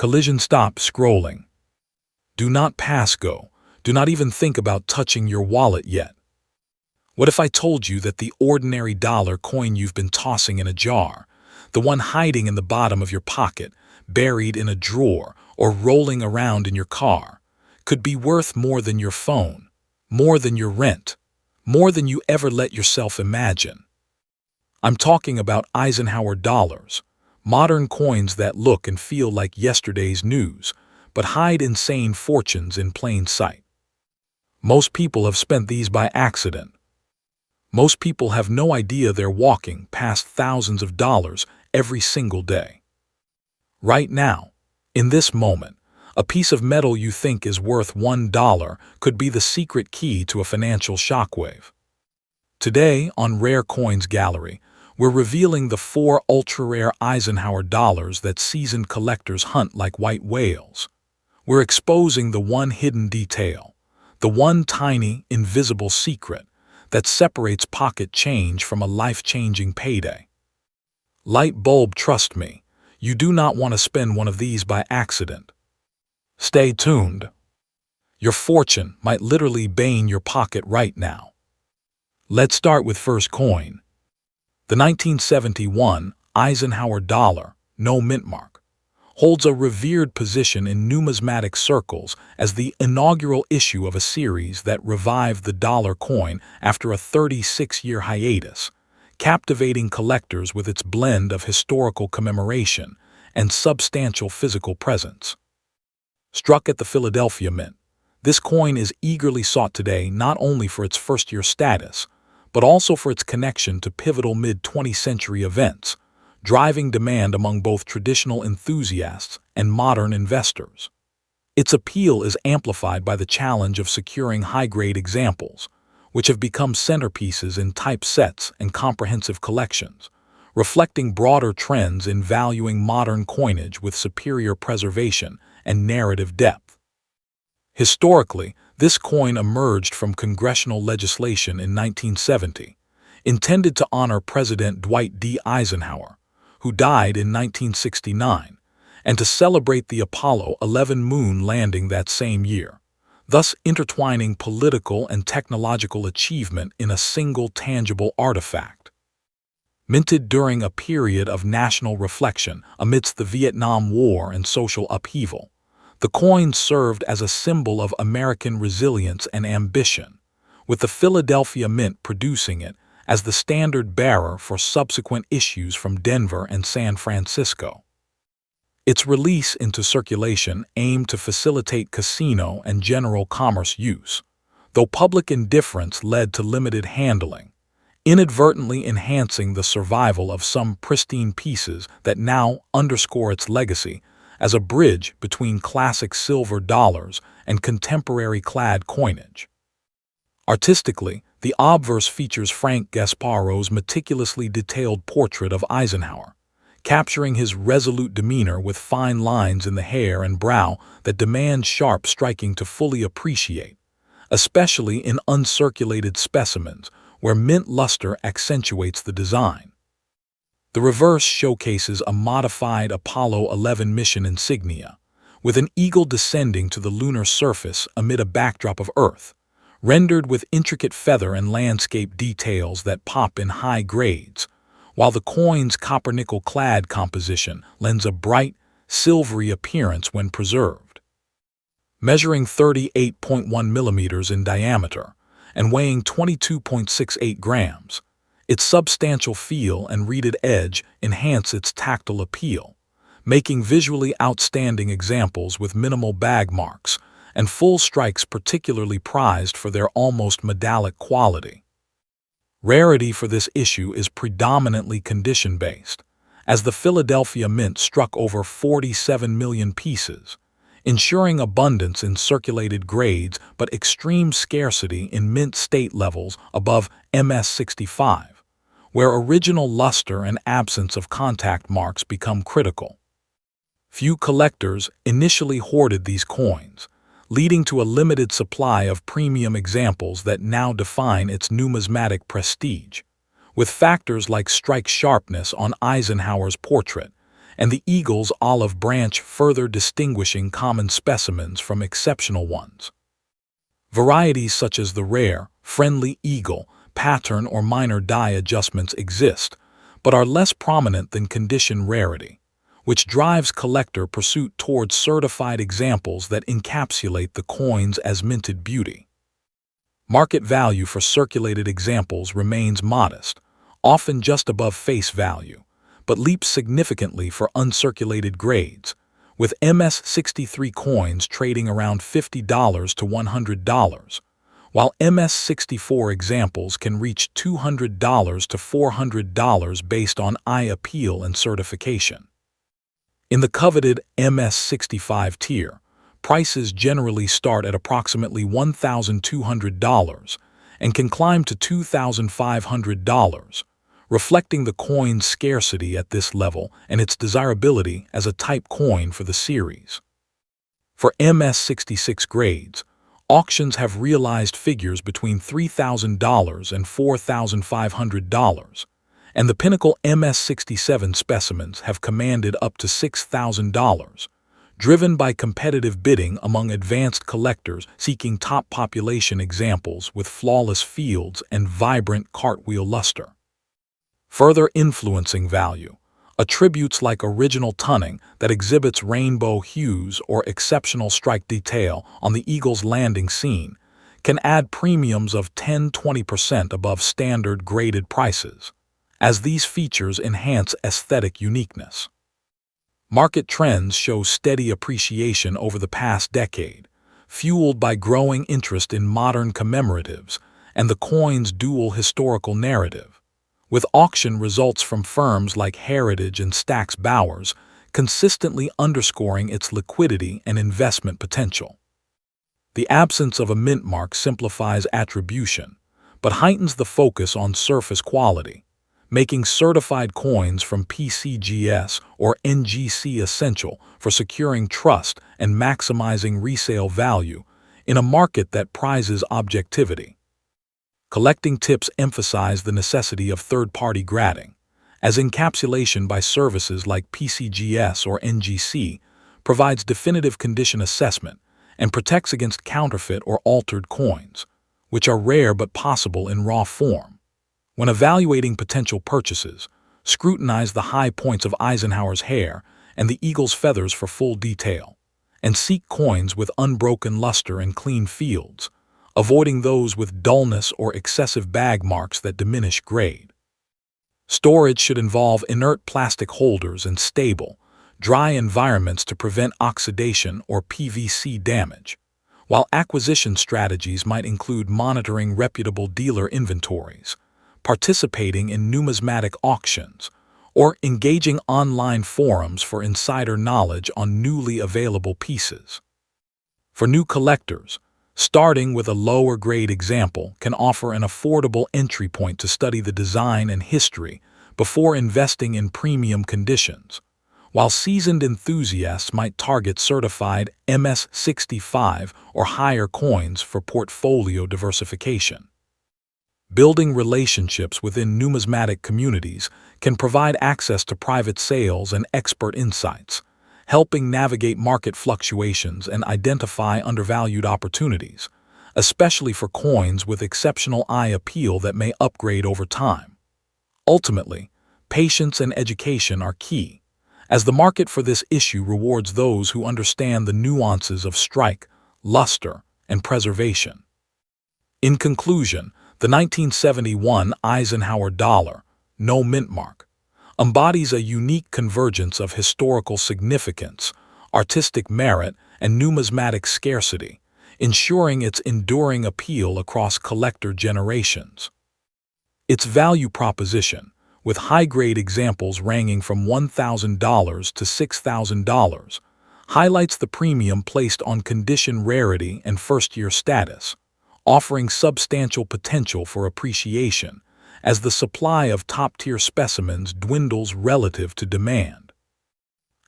Collision stop scrolling. Do not pass go. Do not even think about touching your wallet yet. What if I told you that the ordinary dollar coin you've been tossing in a jar, the one hiding in the bottom of your pocket, buried in a drawer, or rolling around in your car, could be worth more than your phone, more than your rent, more than you ever let yourself imagine? I'm talking about Eisenhower dollars, modern coins that look and feel like yesterday's news, but hide insane fortunes in plain sight. Most people have spent these by accident. Most people have no idea they're walking past thousands of dollars every single day. Right now, in this moment, a piece of metal you think is worth $1 could be the secret key to a financial shockwave. Today, on Rare Coins Gallery, we're revealing the 4 ultra-rare Eisenhower dollars that seasoned collectors hunt like white whales. We're exposing the one hidden detail, the one tiny, invisible secret that separates pocket change from a life-changing payday. Light bulb, trust me, you do not want to spend one of these by accident. Stay tuned. Your fortune might literally bane your pocket right now. Let's start with first coin. The 1971 Eisenhower Dollar, no Mintmark, holds a revered position in numismatic circles as the inaugural issue of a series that revived the dollar coin after a 36-year hiatus, captivating collectors with its blend of historical commemoration and substantial physical presence. Struck at the Philadelphia Mint, this coin is eagerly sought today not only for its first-year status, but also for its connection to pivotal mid-20th century events, driving demand among both traditional enthusiasts and modern investors. Its appeal is amplified by the challenge of securing high-grade examples, which have become centerpieces in typesets and comprehensive collections, reflecting broader trends in valuing modern coinage with superior preservation and narrative depth. Historically, this coin emerged from congressional legislation in 1970, intended to honor President Dwight D. Eisenhower, who died in 1969, and to celebrate the Apollo 11 moon landing that same year, thus intertwining political and technological achievement in a single tangible artifact. Minted during a period of national reflection amidst the Vietnam War and social upheaval, the coin served as a symbol of American resilience and ambition, with the Philadelphia Mint producing it as the standard bearer for subsequent issues from Denver and San Francisco. Its release into circulation aimed to facilitate casino and general commerce use, though public indifference led to limited handling, inadvertently enhancing the survival of some pristine pieces that now underscore its legacy as a bridge between classic silver dollars and contemporary clad coinage. Artistically, the obverse features Frank Gasparo's meticulously detailed portrait of Eisenhower, capturing his resolute demeanor with fine lines in the hair and brow that demand sharp striking to fully appreciate, especially in uncirculated specimens where mint luster accentuates the design. The reverse showcases a modified Apollo 11 mission insignia, with an eagle descending to the lunar surface amid a backdrop of Earth, rendered with intricate feather and landscape details that pop in high grades, while the coin's copper-nickel-clad composition lends a bright, silvery appearance when preserved. Measuring 38.1 millimeters in diameter and weighing 22.68 grams, its substantial feel and reeded edge enhance its tactile appeal, making visually outstanding examples with minimal bag marks and full strikes particularly prized for their almost metallic quality. Rarity for this issue is predominantly condition-based, as the Philadelphia Mint struck over 47 million pieces, ensuring abundance in circulated grades but extreme scarcity in mint state levels above MS65, where original luster and absence of contact marks become critical. Few collectors initially hoarded these coins, leading to a limited supply of premium examples that now define its numismatic prestige, with factors like strike sharpness on Eisenhower's portrait and the eagle's olive branch further distinguishing common specimens from exceptional ones. Varieties such as the rare, friendly eagle, pattern or minor dye adjustments exist, but are less prominent than condition rarity, which drives collector pursuit towards certified examples that encapsulate the coins as minted beauty. Market value for circulated examples remains modest, often just above face value, but leaps significantly for uncirculated grades, with MS-63 coins trading around $50 to $100, while MS-64 examples can reach $200 to $400 based on eye appeal and certification. In the coveted MS-65 tier, prices generally start at approximately $1,200 and can climb to $2,500, reflecting the coin's scarcity at this level and its desirability as a type coin for the series. For MS-66 grades, auctions have realized figures between $3,000 and $4,500, and the pinnacle MS-67 specimens have commanded up to $6,000, driven by competitive bidding among advanced collectors seeking top population examples with flawless fields and vibrant cartwheel luster. Further influencing value, attributes like original tunning that exhibits rainbow hues or exceptional strike detail on the eagle's landing scene can add premiums of 10–20% above standard graded prices, as these features enhance aesthetic uniqueness. Market trends show steady appreciation over the past decade, fueled by growing interest in modern commemoratives and the coin's dual historical narrative, with auction results from firms like Heritage and Stack's Bowers consistently underscoring its liquidity and investment potential. The absence of a mint mark simplifies attribution, but heightens the focus on surface quality, making certified coins from PCGS or NGC essential for securing trust and maximizing resale value in a market that prizes objectivity. Collecting tips emphasize the necessity of third-party grading, as encapsulation by services like PCGS or NGC provides definitive condition assessment and protects against counterfeit or altered coins, which are rare but possible in raw form. When evaluating potential purchases, scrutinize the high points of Eisenhower's hair and the eagle's feathers for full detail, and seek coins with unbroken luster and clean fields, avoiding those with dullness or excessive bag marks that diminish grade. Storage should involve inert plastic holders and stable, dry environments to prevent oxidation or PVC damage, while acquisition strategies might include monitoring reputable dealer inventories, participating in numismatic auctions, or engaging online forums for insider knowledge on newly available pieces. For new collectors, starting with a lower-grade example can offer an affordable entry point to study the design and history before investing in premium conditions, while seasoned enthusiasts might target certified MS-65 or higher coins for portfolio diversification. Building relationships within numismatic communities can provide access to private sales and expert insights, helping navigate market fluctuations and identify undervalued opportunities, especially for coins with exceptional eye appeal that may upgrade over time. Ultimately, patience and education are key, as the market for this issue rewards those who understand the nuances of strike, luster, and preservation. In conclusion, the 1971 Eisenhower Dollar, no mint mark, embodies a unique convergence of historical significance, artistic merit, and numismatic scarcity, ensuring its enduring appeal across collector generations. Its value proposition, with high-grade examples ranging from $1,000 to $6,000, highlights the premium placed on condition rarity and first-year status, offering substantial potential for appreciation as the supply of top-tier specimens dwindles relative to demand.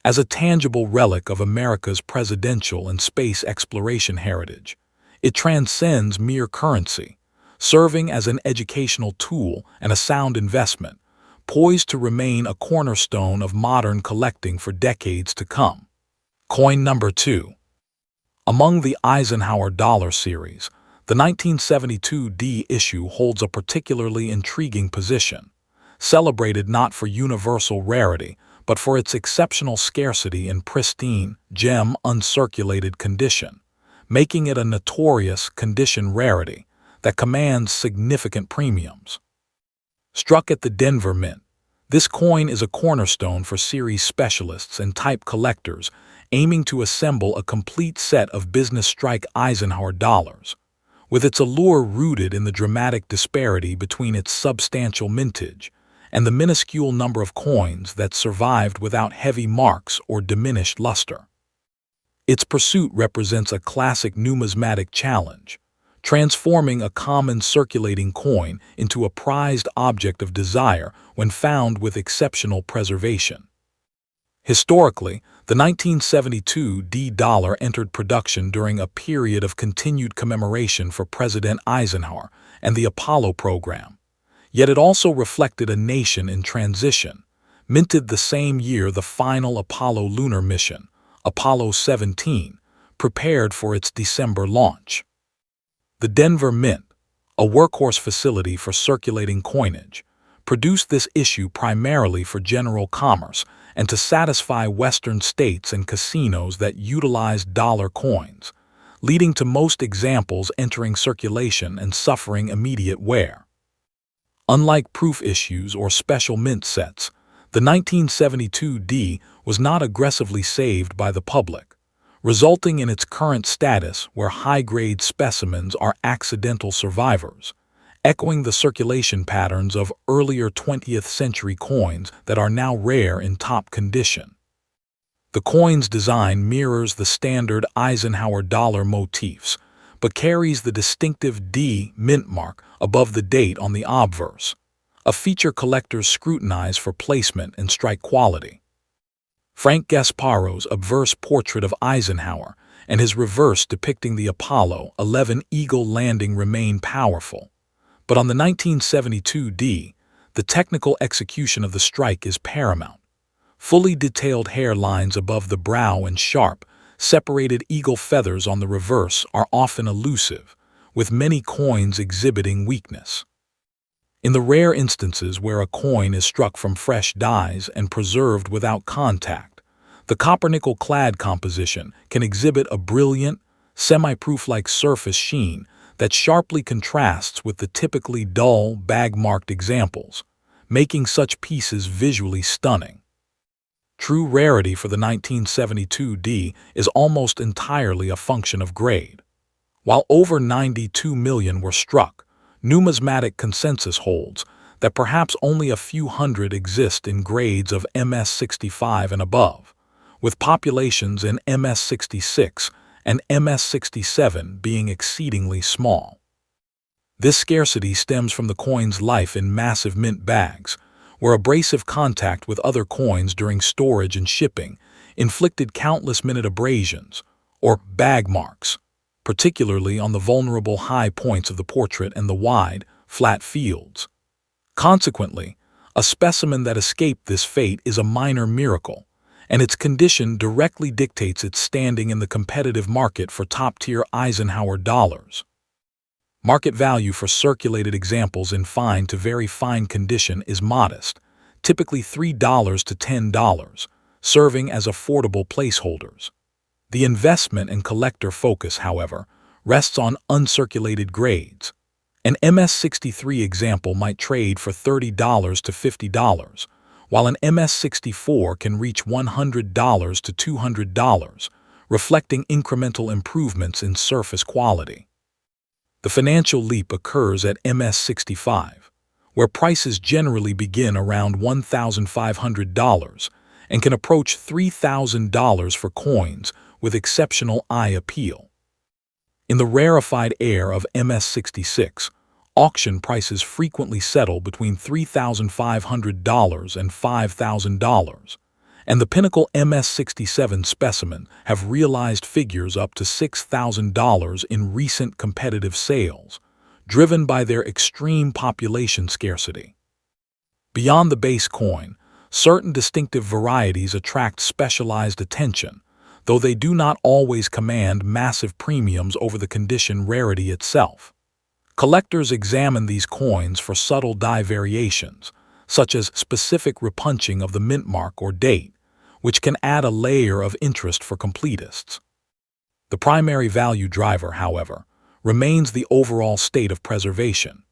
As a tangible relic of America's presidential and space exploration heritage, it transcends mere currency, serving as an educational tool and a sound investment, poised to remain a cornerstone of modern collecting for decades to come. Coin number 2. Among the Eisenhower Dollar series, the 1972 D issue holds a particularly intriguing position, celebrated not for universal rarity, but for its exceptional scarcity in pristine, gem uncirculated condition, making it a notorious condition rarity that commands significant premiums. Struck at the Denver Mint, this coin is a cornerstone for series specialists and type collectors aiming to assemble a complete set of business-strike Eisenhower dollars, with its allure rooted in the dramatic disparity between its substantial mintage and the minuscule number of coins that survived without heavy marks or diminished luster. Its pursuit represents a classic numismatic challenge, transforming a common circulating coin into a prized object of desire when found with exceptional preservation. Historically, the 1972 D dollar entered production during a period of continued commemoration for President Eisenhower and the Apollo program. Yet it also reflected a nation in transition, minted the same year the final Apollo lunar mission, Apollo 17, prepared for its December launch. The Denver Mint, a workhorse facility for circulating coinage, produced this issue primarily for general commerce and to satisfy Western states and casinos that utilized dollar coins, leading to most examples entering circulation and suffering immediate wear. Unlike proof issues or special mint sets, the 1972 D was not aggressively saved by the public, resulting in its current status where high-grade specimens are accidental survivors, echoing the circulation patterns of earlier 20th century coins that are now rare in top condition. The coin's design mirrors the standard Eisenhower dollar motifs, but carries the distinctive D Mintmark above the date on the obverse, a feature collectors scrutinize for placement and strike quality. Frank Gasparo's obverse portrait of Eisenhower and his reverse depicting the Apollo 11 Eagle landing remain powerful, but on the 1972 D, the technical execution of the strike is paramount. Fully detailed hairlines above the brow and sharp, separated eagle feathers on the reverse are often elusive, with many coins exhibiting weakness. In the rare instances where a coin is struck from fresh dies and preserved without contact, the copper-nickel clad composition can exhibit a brilliant, semi-proof-like surface sheen that sharply contrasts with the typically dull, bag-marked examples, making such pieces visually stunning. True rarity for the 1972 D is almost entirely a function of grade. While over 92 million were struck, numismatic consensus holds that perhaps only a few hundred exist in grades of MS65 and above, with populations in MS66 and MS67 being exceedingly small. This scarcity stems from the coin's life in massive mint bags, where abrasive contact with other coins during storage and shipping inflicted countless minute abrasions, or bag marks, particularly on the vulnerable high points of the portrait and the wide, flat fields. Consequently, a specimen that escaped this fate is a minor miracle, and its condition directly dictates its standing in the competitive market for top-tier Eisenhower dollars. Market value for circulated examples in fine to very fine condition is modest, typically $3 to $10, serving as affordable placeholders. The investment and collector focus, however, rests on uncirculated grades. An MS63 example might trade for $30 to $50, while an MS64 can reach $100 to $200, reflecting incremental improvements in surface quality. The financial leap occurs at MS65, where prices generally begin around $1,500 and can approach $3,000 for coins with exceptional eye appeal. In the rarefied air of MS66, auction prices frequently settle between $3,500 and $5,000, and the pinnacle MS67 specimen have realized figures up to $6,000 in recent competitive sales, driven by their extreme population scarcity. Beyond the base coin, certain distinctive varieties attract specialized attention, though they do not always command massive premiums over the condition rarity itself. Collectors examine these coins for subtle die variations, such as specific repunching of the mint mark or date, which can add a layer of interest for completists. The primary value driver, however, remains the overall state of preservation.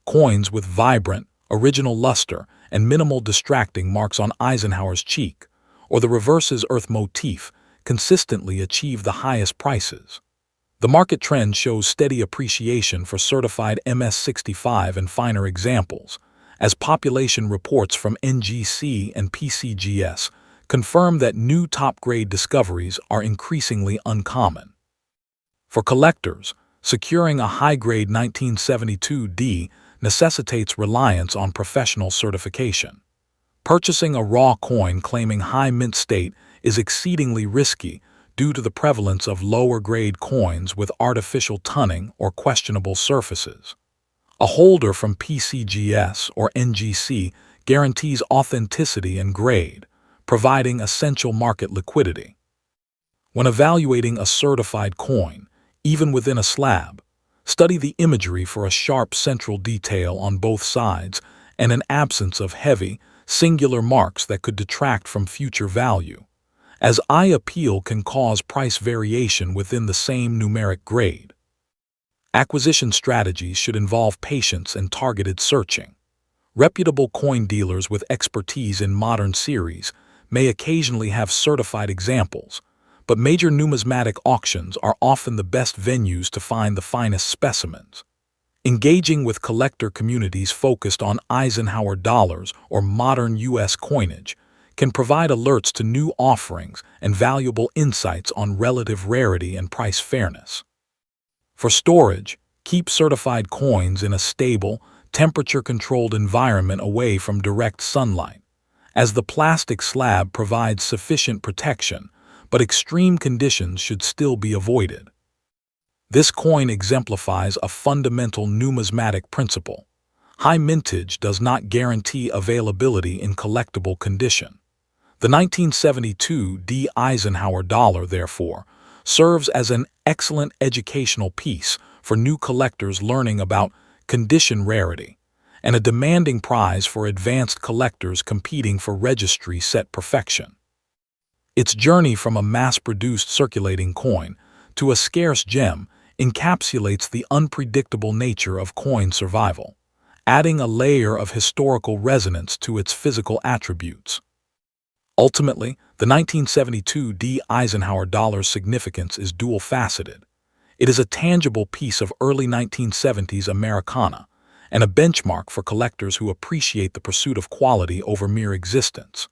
Coins with vibrant, original luster and minimal distracting marks on Eisenhower's cheek, or the reverse's earth motif, consistently achieve the highest prices. The market trend shows steady appreciation for certified MS-65 and finer examples, as population reports from NGC and PCGS confirm that new top-grade discoveries are increasingly uncommon. For collectors, securing a high-grade 1972D necessitates reliance on professional certification. Purchasing a raw coin claiming high mint state is exceedingly risky due to the prevalence of lower-grade coins with artificial tunning or questionable surfaces. A holder from PCGS or NGC guarantees authenticity and grade, providing essential market liquidity. When evaluating a certified coin, even within a slab, study the imagery for a sharp central detail on both sides and an absence of heavy, singular marks that could detract from future value, as eye appeal can cause price variation within the same numeric grade. Acquisition strategies should involve patience and targeted searching. Reputable coin dealers with expertise in modern series may occasionally have certified examples, but major numismatic auctions are often the best venues to find the finest specimens. Engaging with collector communities focused on Eisenhower dollars or modern U.S. coinage can provide alerts to new offerings and valuable insights on relative rarity and price fairness. For storage, keep certified coins in a stable, temperature-controlled environment away from direct sunlight, as the plastic slab provides sufficient protection, but extreme conditions should still be avoided. This coin exemplifies a fundamental numismatic principle. High mintage does not guarantee availability in collectible condition. The 1972 D Eisenhower Dollar, therefore, serves as an excellent educational piece for new collectors learning about condition rarity, and a demanding prize for advanced collectors competing for registry-set perfection. Its journey from a mass-produced circulating coin to a scarce gem encapsulates the unpredictable nature of coin survival, adding a layer of historical resonance to its physical attributes. Ultimately, the 1972 D Eisenhower Dollar's significance is dual-faceted. It is a tangible piece of early 1970s Americana, and a benchmark for collectors who appreciate the pursuit of quality over mere existence.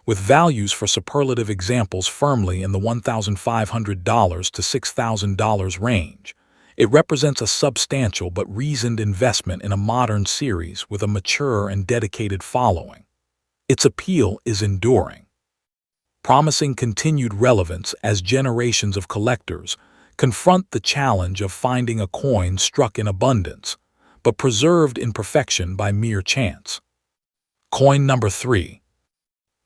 With values for superlative examples firmly in the $1,500 to $6,000 range, it represents a substantial but reasoned investment in a modern series with a mature and dedicated following. Its appeal is enduring, promising continued relevance as generations of collectors confront the challenge of finding a coin struck in abundance, but preserved in perfection by mere chance. Coin number 3.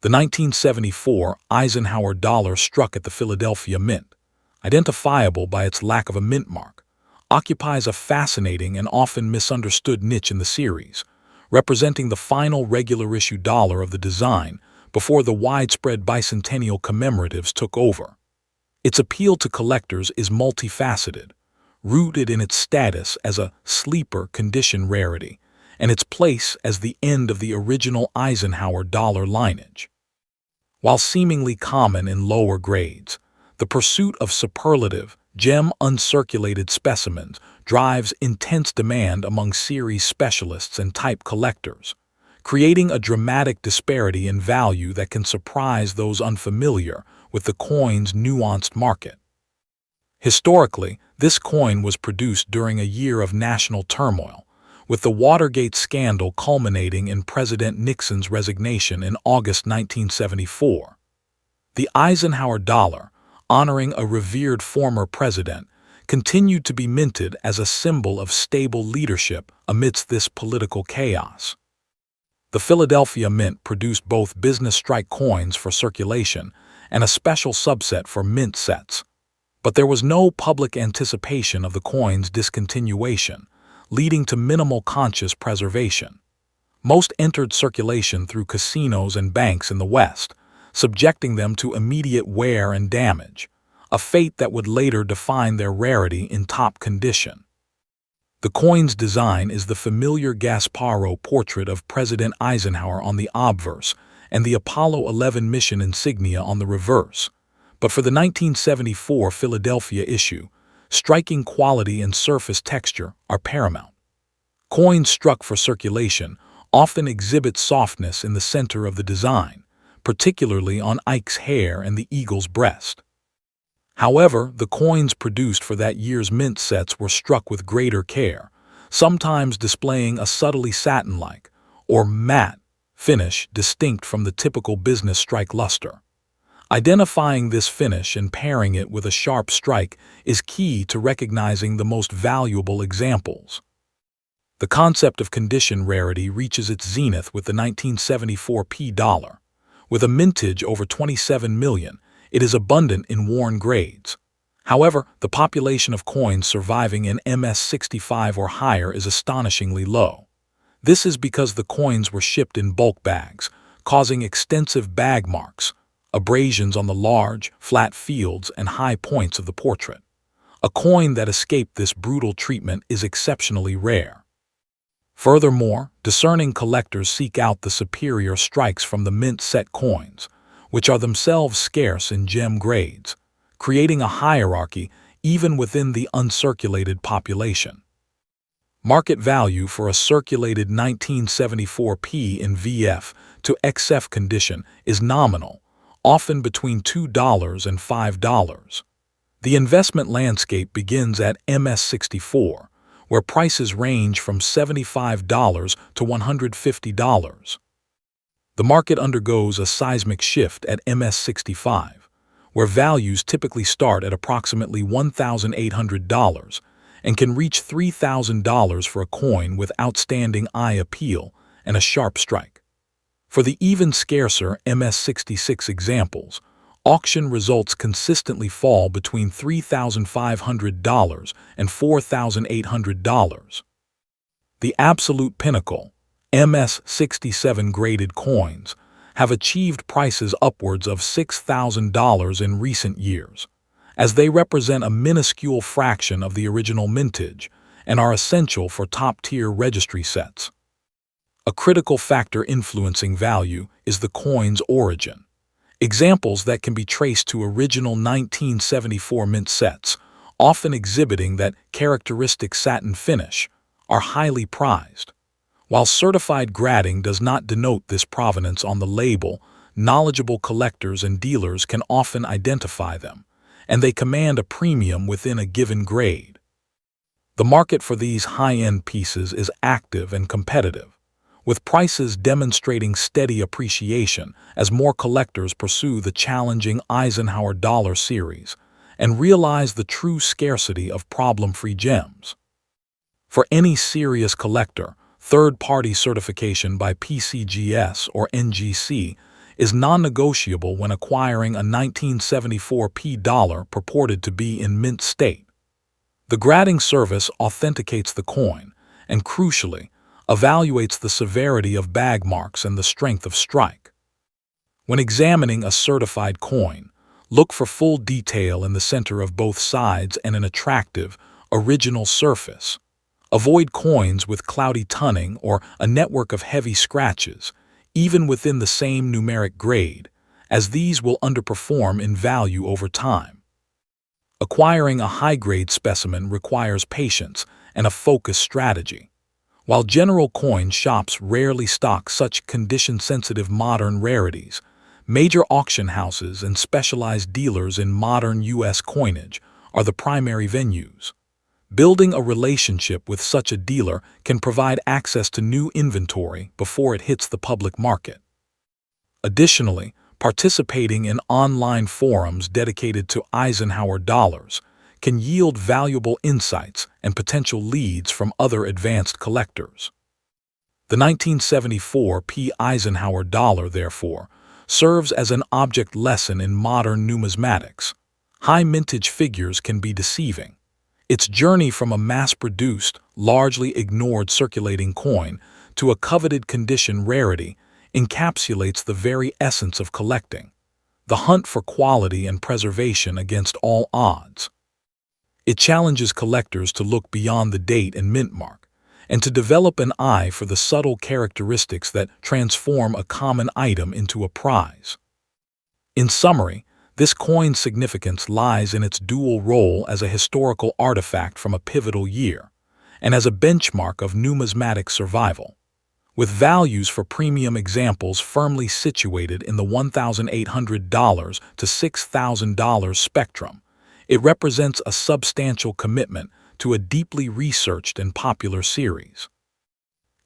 The 1974 Eisenhower Dollar struck at the Philadelphia Mint, identifiable by its lack of a mint mark, occupies a fascinating and often misunderstood niche in the series, representing the final regular-issue dollar of the design before the widespread bicentennial commemoratives took over. Its appeal to collectors is multifaceted, rooted in its status as a sleeper condition rarity and its place as the end of the original Eisenhower Dollar lineage. While seemingly common in lower grades, the pursuit of superlative, gem-uncirculated specimens drives intense demand among series specialists and type collectors, creating a dramatic disparity in value that can surprise those unfamiliar with the coin's nuanced market. Historically, this coin was produced during a year of national turmoil, with the Watergate scandal culminating in President Nixon's resignation in August 1974. The Eisenhower Dollar, honoring a revered former president, continued to be minted as a symbol of stable leadership amidst this political chaos. The Philadelphia Mint produced both business strike coins for circulation and a special subset for mint sets. But there was no public anticipation of the coin's discontinuation, leading to minimal conscious preservation. Most entered circulation through casinos and banks in the West, subjecting them to immediate wear and damage, a fate that would later define their rarity in top condition. The coin's design is the familiar Gasparro portrait of President Eisenhower on the obverse and the Apollo 11 mission insignia on the reverse. But for the 1974 Philadelphia issue, striking quality and surface texture are paramount. Coins struck for circulation often exhibit softness in the center of the design, particularly on Ike's hair and the eagle's breast. However, the coins produced for that year's mint sets were struck with greater care, sometimes displaying a subtly satin-like, or matte, finish distinct from the typical business strike luster. Identifying this finish and pairing it with a sharp strike is key to recognizing the most valuable examples. The concept of condition rarity reaches its zenith with the 1974 dollar. With a mintage over 27 million, it is abundant in worn grades. However, the population of coins surviving in MS65 or higher is astonishingly low. This is because the coins were shipped in bulk bags, causing extensive bag marks, abrasions on the large, flat fields and high points of the portrait. A coin that escaped this brutal treatment is exceptionally rare. Furthermore, discerning collectors seek out the superior strikes from the mint set coins, which are themselves scarce in gem grades, creating a hierarchy even within the uncirculated population. Market value for a circulated 1974 in VF to XF condition is nominal, often between $2 and $5. The investment landscape begins at MS64, where prices range from $75 to $150. The market undergoes a seismic shift at MS65, where values typically start at approximately $1,800 and can reach $3,000 for a coin with outstanding eye appeal and a sharp strike. For the even scarcer MS66 examples, auction results consistently fall between $3,500 and $4,800. The absolute pinnacle, MS67 graded coins, have achieved prices upwards of $6,000 in recent years, as they represent a minuscule fraction of the original mintage and are essential for top-tier registry sets. A critical factor influencing value is the coin's origin. Examples that can be traced to original 1974 mint sets, often exhibiting that characteristic satin finish, are highly prized. While certified grading does not denote this provenance on the label, knowledgeable collectors and dealers can often identify them, and they command a premium within a given grade. The market for these high-end pieces is active and competitive, with prices demonstrating steady appreciation as more collectors pursue the challenging Eisenhower Dollar series and realize the true scarcity of problem-free gems. For any serious collector, third-party certification by PCGS or NGC is non-negotiable when acquiring a 1974 dollar purported to be in mint state. The grading service authenticates the coin and, crucially, evaluates the severity of bag marks and the strength of strike. When examining a certified coin, look for full detail in the center of both sides and an attractive, original surface. Avoid coins with cloudy tunning or a network of heavy scratches, even within the same numeric grade, as these will underperform in value over time. Acquiring a high-grade specimen requires patience and a focused strategy. While general coin shops rarely stock such condition-sensitive modern rarities, major auction houses and specialized dealers in modern U.S. coinage are the primary venues. Building a relationship with such a dealer can provide access to new inventory before it hits the public market. Additionally, participating in online forums dedicated to Eisenhower dollars can yield valuable insights and potential leads from other advanced collectors. The 1974 Eisenhower Dollar, therefore, serves as an object lesson in modern numismatics. High mintage figures can be deceiving. Its journey from a mass-produced, largely ignored circulating coin to a coveted condition rarity encapsulates the very essence of collecting, the hunt for quality and preservation against all odds. It challenges collectors to look beyond the date and mint mark, and to develop an eye for the subtle characteristics that transform a common item into a prize. In summary, this coin's significance lies in its dual role as a historical artifact from a pivotal year, and as a benchmark of numismatic survival. With values for premium examples firmly situated in the $1,800 to $6,000 spectrum, it represents a substantial commitment to a deeply researched and popular series.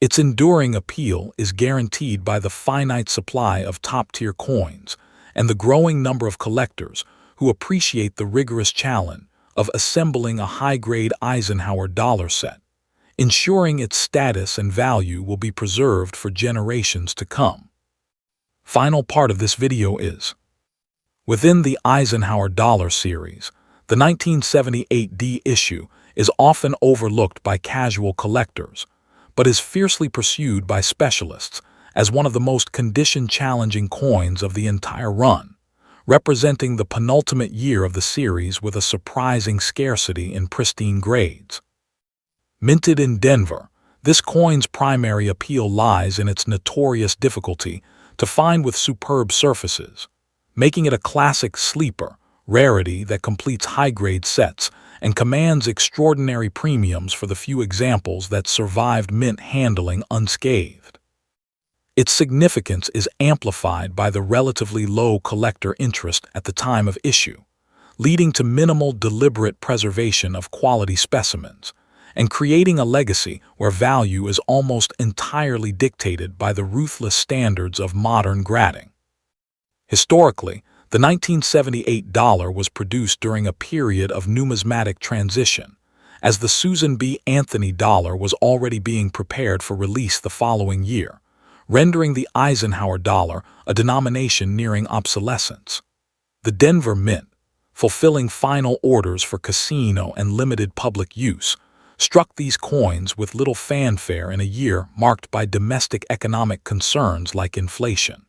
Its enduring appeal is guaranteed by the finite supply of top-tier coins and the growing number of collectors who appreciate the rigorous challenge of assembling a high-grade Eisenhower dollar set, ensuring its status and value will be preserved for generations to come. Final part of this video is: within the Eisenhower Dollar series, the 1978D issue is often overlooked by casual collectors, but is fiercely pursued by specialists as one of the most condition-challenging coins of the entire run, representing the penultimate year of the series with a surprising scarcity in pristine grades. Minted in Denver, this coin's primary appeal lies in its notorious difficulty to find with superb surfaces, making it a classic sleeper rarity that completes high-grade sets and commands extraordinary premiums for the few examples that survived mint handling unscathed. Its significance is amplified by the relatively low collector interest at the time of issue, leading to minimal deliberate preservation of quality specimens, and creating a legacy where value is almost entirely dictated by the ruthless standards of modern grading. Historically, the 1978 dollar was produced during a period of numismatic transition, as the Susan B. Anthony dollar was already being prepared for release the following year, rendering the Eisenhower dollar a denomination nearing obsolescence. The Denver Mint, fulfilling final orders for casino and limited public use, struck these coins with little fanfare in a year marked by domestic economic concerns like inflation.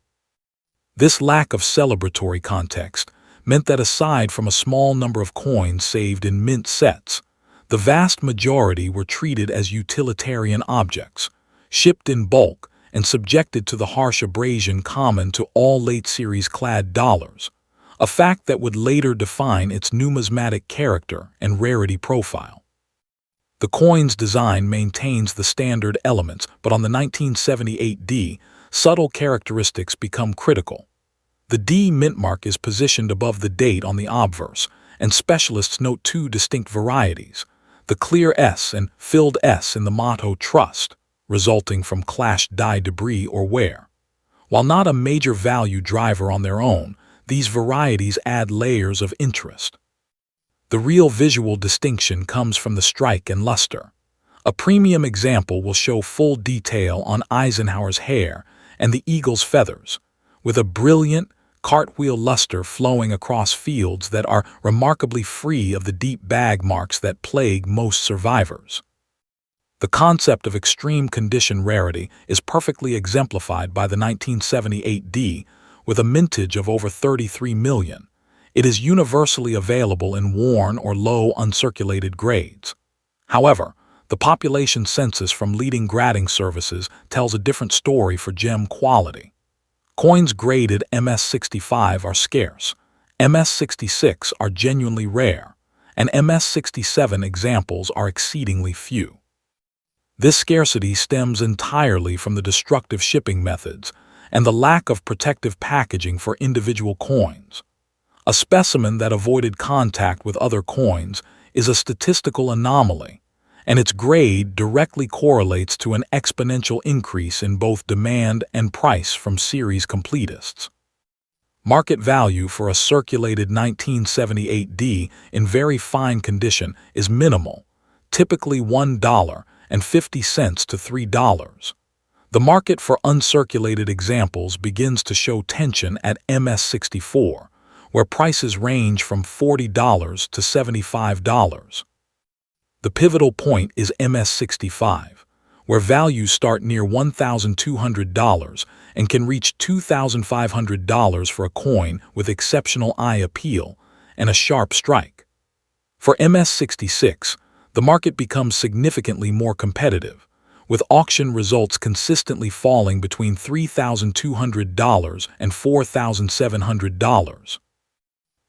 This lack of celebratory context meant that aside from a small number of coins saved in mint sets, the vast majority were treated as utilitarian objects, shipped in bulk and subjected to the harsh abrasion common to all late-series clad dollars, a fact that would later define its numismatic character and rarity profile. The coin's design maintains the standard elements, but on the 1978D, subtle characteristics become critical. The D Mintmark is positioned above the date on the obverse, and specialists note two distinct varieties, the clear S and filled S in the motto Trust, resulting from clashed die debris or wear. While not a major value driver on their own, these varieties add layers of interest. The real visual distinction comes from the strike and luster. A premium example will show full detail on Eisenhower's hair and the eagle's feathers, with a brilliant, cartwheel luster flowing across fields that are remarkably free of the deep bag marks that plague most survivors. The concept of extreme condition rarity is perfectly exemplified by the 1978D, with a mintage of over 33 million. It is universally available in worn or low uncirculated grades. However, the population census from leading grading services tells a different story for gem quality. Coins graded MS65 are scarce, MS66 are genuinely rare, and MS67 examples are exceedingly few. This scarcity stems entirely from the destructive shipping methods and the lack of protective packaging for individual coins. A specimen that avoided contact with other coins is a statistical anomaly, and its grade directly correlates to an exponential increase in both demand and price from series completists. Market value for a circulated 1978D in very fine condition is minimal, typically $1.50 to $3. The market for uncirculated examples begins to show tension at MS64, where prices range from $40 to $75. The pivotal point is MS65, where values start near $1,200 and can reach $2,500 for a coin with exceptional eye appeal and a sharp strike. For MS66, the market becomes significantly more competitive, with auction results consistently falling between $3,200 and $4,700.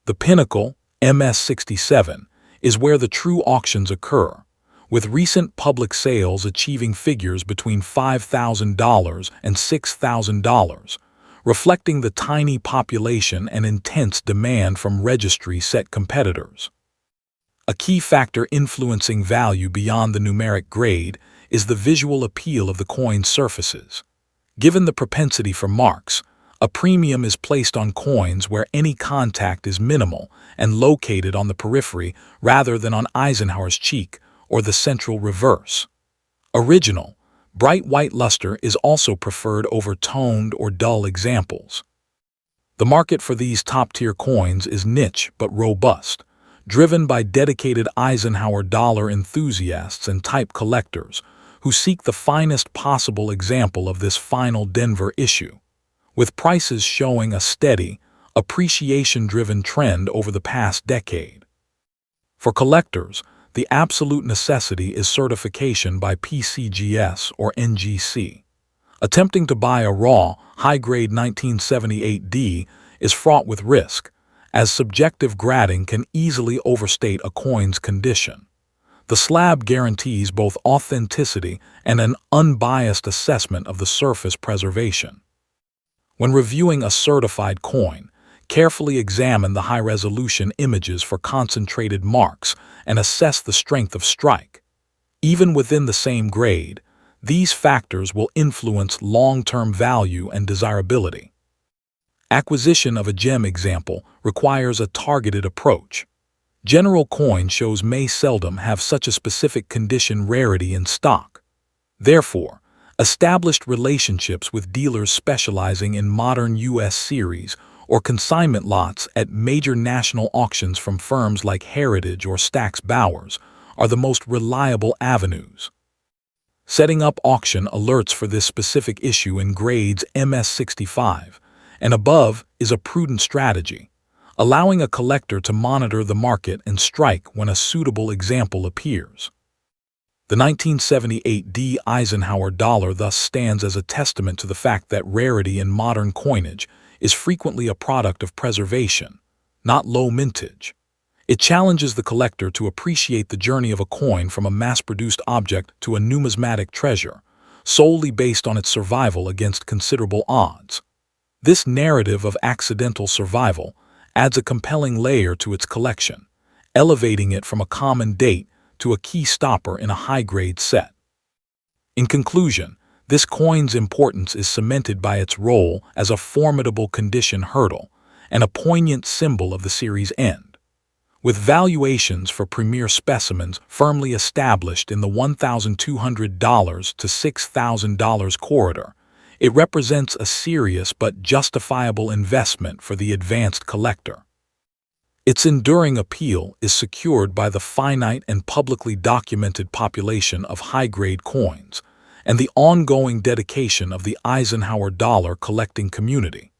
The pinnacle, MS67, is where the true auctions occur, with recent public sales achieving figures between $5,000 and $6,000, reflecting the tiny population and intense demand from registry-set competitors. A key factor influencing value beyond the numeric grade is the visual appeal of the coin's surfaces. Given the propensity for marks, a premium is placed on coins where any contact is minimal and located on the periphery rather than on Eisenhower's cheek or the central reverse. Original, bright white luster is also preferred over toned or dull examples. The market for these top-tier coins is niche but robust, driven by dedicated Eisenhower Dollar enthusiasts and type collectors who seek the finest possible example of this final Denver issue, with prices showing a steady, appreciation-driven trend over the past decade. For collectors, the absolute necessity is certification by PCGS or NGC. Attempting to buy a raw, high-grade 1978D is fraught with risk, as subjective grading can easily overstate a coin's condition. The slab guarantees both authenticity and an unbiased assessment of the surface preservation. When reviewing a certified coin, carefully examine the high-resolution images for concentrated marks and assess the strength of strike. Even within the same grade, these factors will influence long-term value and desirability. Acquisition of a gem example requires a targeted approach. General coin shows may seldom have such a specific condition rarity in stock. Therefore, established relationships with dealers specializing in modern U.S. series or consignment lots at major national auctions from firms like Heritage or Stack's Bowers are the most reliable avenues. Setting up auction alerts for this specific issue in grades MS65 and above is a prudent strategy, allowing a collector to monitor the market and strike when a suitable example appears. The 1978D Eisenhower Dollar thus stands as a testament to the fact that rarity in modern coinage is frequently a product of preservation, not low mintage. It challenges the collector to appreciate the journey of a coin from a mass-produced object to a numismatic treasure, solely based on its survival against considerable odds. This narrative of accidental survival adds a compelling layer to its collection, elevating it from a common date to a key stopper in a high-grade set. In conclusion, this coin's importance is cemented by its role as a formidable condition hurdle and a poignant symbol of the series' end. With valuations for premier specimens firmly established in the $1,200 to $6,000 corridor, it represents a serious but justifiable investment for the advanced collector. Its enduring appeal is secured by the finite and publicly documented population of high-grade coins and the ongoing dedication of the Eisenhower Dollar collecting community,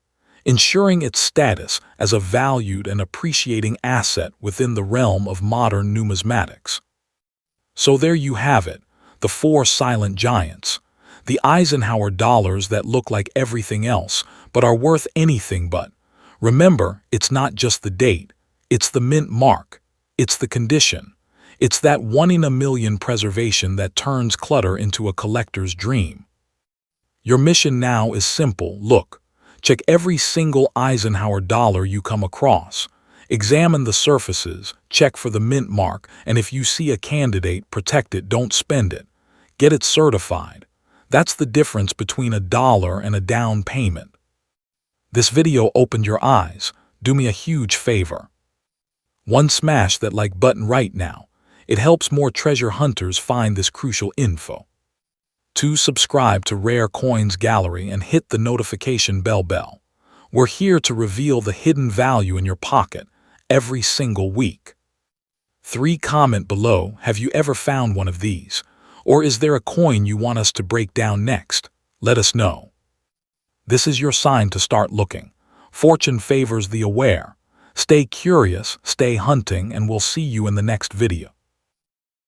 ensuring its status as a valued and appreciating asset within the realm of modern numismatics. So there you have it, the four silent giants. The Eisenhower dollars that look like everything else, but are worth anything but. Remember, it's not just the date, it's the mint mark, it's the condition, it's that one-in-a-million preservation that turns clutter into a collector's dream. Your mission now is simple. Look, check every single Eisenhower dollar you come across. Examine the surfaces, check for the mint mark, and if you see a candidate, protect it, don't spend it. Get it certified. That's the difference between a dollar and a down payment. This video opened your eyes. Do me a huge favor. Smash that like button right now. It helps more treasure hunters find this crucial info. 2. Subscribe to Rare Coins Gallery and hit the notification bell. We're here to reveal the hidden value in your pocket every single week. 3. Comment below, have you ever found one of these? Or is there a coin you want us to break down next? Let us know. This is your sign to start looking. Fortune favors the aware. Stay curious, stay hunting, and we'll see you in the next video.